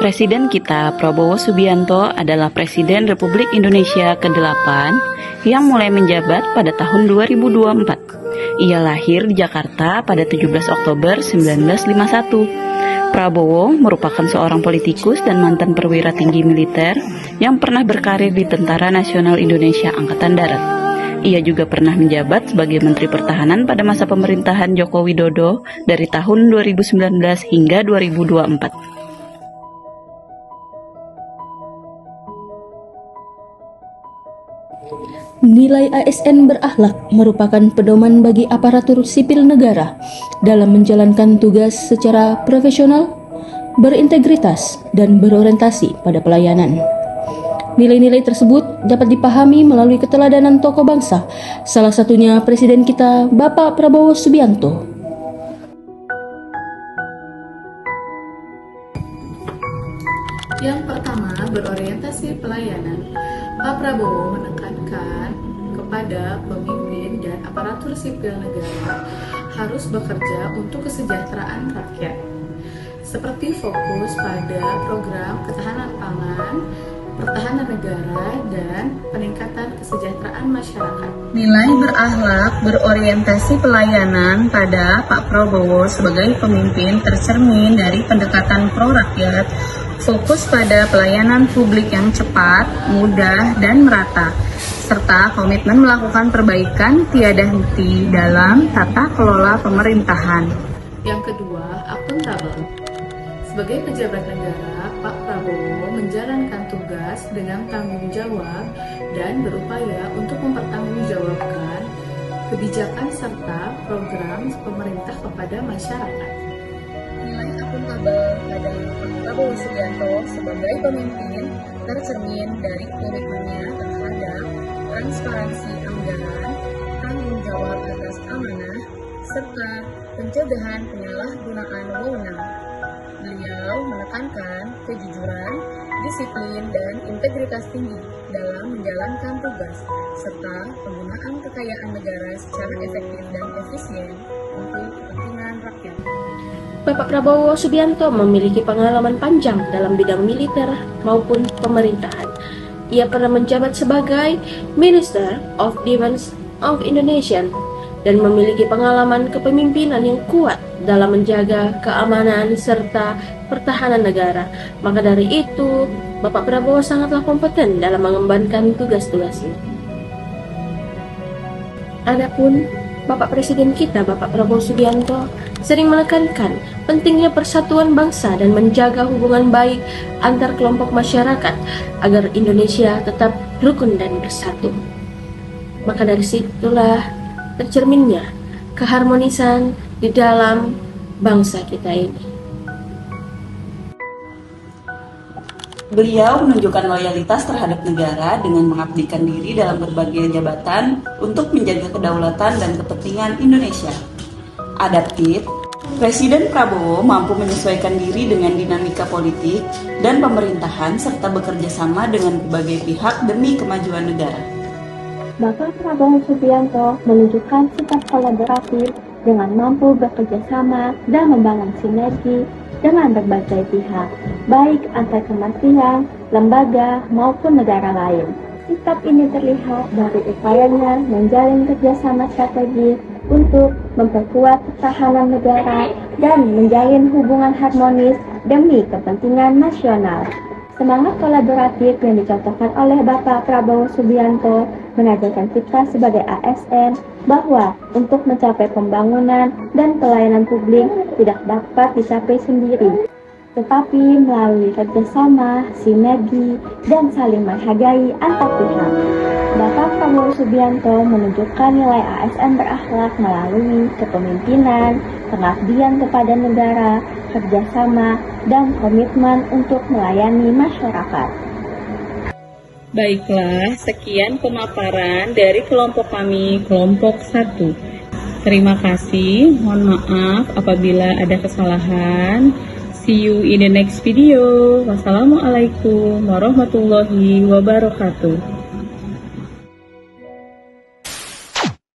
Presiden kita, Prabowo Subianto, adalah Presiden Republik Indonesia ke-8 yang mulai menjabat pada tahun 2024. Ia lahir di Jakarta pada 17 Oktober 1951. Prabowo merupakan seorang politikus dan mantan perwira tinggi militer yang pernah berkarir di Tentara Nasional Indonesia Angkatan Darat. Ia juga pernah menjabat sebagai Menteri Pertahanan pada masa pemerintahan Joko Widodo dari tahun 2019 hingga 2024. Nilai ASN berakhlak merupakan pedoman bagi aparatur sipil negara dalam menjalankan tugas secara profesional, berintegritas, dan berorientasi pada pelayanan. Nilai-nilai tersebut dapat dipahami melalui keteladanan tokoh bangsa, salah satunya Presiden kita, Bapak Prabowo Subianto. Yang pertama, berorientasi pelayanan. Pak Prabowo menekankan kepada pemimpin dan aparatur sipil negara harus bekerja untuk kesejahteraan rakyat, seperti fokus pada program ketahanan pangan, pertahanan negara, dan peningkatan kesejahteraan masyarakat. Nilai berakhlak berorientasi pelayanan pada Pak Prabowo sebagai pemimpin tercermin dari pendekatan pro-rakyat, fokus pada pelayanan publik yang cepat, mudah, dan merata, serta komitmen melakukan perbaikan tiada henti dalam tata kelola pemerintahan. Yang kedua, akuntabel. Sebagai pejabat negara, Pak Prabowo menjalankan tugas dengan tanggung jawab dan berupaya untuk mempertanggungjawabkan kebijakan serta program pemerintah kepada masyarakat. Nilai akuntabel pada Pak Prabowo Subianto sebagai pemimpin tercermin dari komitmennya terhadap transparansi anggaran, tanggung jawab atas amanah, serta pencegahan penyalahgunaan wewenang. Beliau menekankan kejujuran, disiplin, dan integritas tinggi dalam menjalankan tugas, serta penggunaan kekayaan negara secara efektif dan efisien untuk kepentingan rakyat. Bapak Prabowo Subianto memiliki pengalaman panjang dalam bidang militer maupun pemerintahan. Ia pernah menjabat sebagai Minister of Defense of Indonesia dan memiliki pengalaman kepemimpinan yang kuat dalam menjaga keamanan serta pertahanan negara. Maka dari itu, Bapak Prabowo sangatlah kompeten dalam mengembankan tugas-tugasnya. Adapun Bapak Presiden kita, Bapak Prabowo Subianto, sering menekankan pentingnya persatuan bangsa dan menjaga hubungan baik antar kelompok masyarakat agar Indonesia tetap rukun dan bersatu. Maka dari situlah tercerminnya keharmonisan di dalam bangsa kita ini. Beliau menunjukkan loyalitas terhadap negara dengan mengabdikan diri dalam berbagai jabatan untuk menjaga kedaulatan dan kepentingan Indonesia. Adaptif, Presiden Prabowo mampu menyesuaikan diri dengan dinamika politik dan pemerintahan serta bekerja sama dengan berbagai pihak demi kemajuan negara. Bapak Prabowo Subianto menunjukkan sikap kolaboratif dengan mampu bekerja sama dan membangun sinergi dengan berbagai pihak, baik antar kementerian, lembaga, maupun negara lain. Sikap ini terlihat dari upayanya menjalin kerjasama strategis untuk memperkuat pertahanan negara dan menjalin hubungan harmonis demi kepentingan nasional. Semangat kolaboratif yang dicontohkan oleh Bapak Prabowo Subianto mengajarkan kita sebagai ASN bahwa untuk mencapai pembangunan dan pelayanan publik tidak dapat dicapai sendiri, tetapi melalui kerjasama, sinergi, dan saling menghargai antar pihak. Bapak Prabowo Subianto menunjukkan nilai ASN berakhlak melalui kepemimpinan, pengabdian kepada negara, kerjasama, dan komitmen untuk melayani masyarakat. Baiklah, sekian pemaparan dari kelompok kami, kelompok 1. Terima kasih, mohon maaf apabila ada kesalahan. See you in the next video. Wassalamualaikum warahmatullahi wabarakatuh.